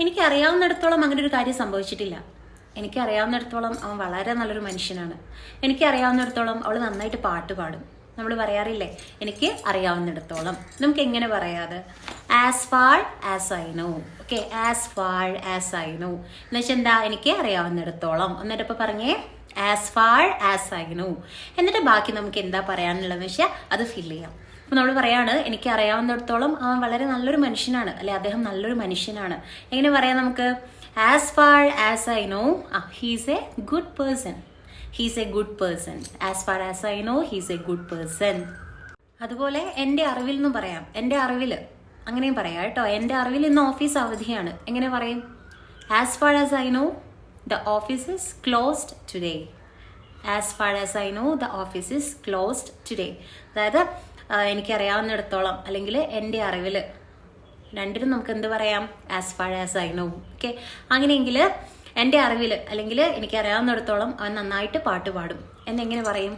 എനിക്കറിയാവുന്നിടത്തോളം അങ്ങനെ ഒരു കാര്യം സംഭവിച്ചിട്ടില്ല. എനിക്കറിയാവുന്നിടത്തോളം അവൻ വളരെ നല്ലൊരു മനുഷ്യനാണ്. എനിക്കറിയാവുന്നിടത്തോളം അവൾ നന്നായിട്ട് പാട്ട് പാടും. നമ്മൾ പറയാറില്ലേ, എനിക്ക് അറിയാവുന്നിടത്തോളം. നമുക്ക് എങ്ങനെ പറയാതെ, as far as I know. Okay, as far as I know എന്ന് വെച്ചാൽ എന്താ, എനിക്ക് അറിയാവുന്നിടത്തോളം. എന്നിട്ട് ഇപ്പൊ പറഞ്ഞേ, as far as I know. എന്നിട്ട് ബാക്കി നമുക്ക് എന്താ പറയാനുള്ളതെന്ന് വെച്ചാൽ അത് ഫില്ല് ചെയ്യാം. അപ്പൊ നമ്മൾ പറയാണ്, എനിക്ക് അറിയാവുന്നിടത്തോളം അവൻ വളരെ നല്ലൊരു മനുഷ്യനാണ്, അല്ലെ അദ്ദേഹം നല്ലൊരു മനുഷ്യനാണ്. എങ്ങനെ പറയാം നമുക്ക്, as far as I know he's A good person. He's A good person. As far as I know he's A good person. അതുപോലെ എൻ്റെ അറിവിൽ നിന്നും പറയാം, എൻ്റെ അറിവിൽ അങ്ങനെയും പറയാം കേട്ടോ. എൻ്റെ അറിവിൽ ഇന്ന് ഓഫീസ് അവധിയാണ്. എങ്ങനെ പറയും, as far as I know the office is closed today. As far as I know the office is closed today. അതായത് എനിക്കറിയാവുന്നിടത്തോളം അല്ലെങ്കിൽ എൻ്റെ അറിവിൽ, രണ്ടിനും നമുക്ക് എന്ത് പറയാം, as far as I know. Okay, അങ്ങനെയെങ്കിൽ എൻ്റെ അറിവിൽ അല്ലെങ്കിൽ എനിക്കറിയാവുന്നിടത്തോളം അവൻ നന്നായിട്ട് പാട്ട് പാടും എന്നെങ്ങനെ പറയും?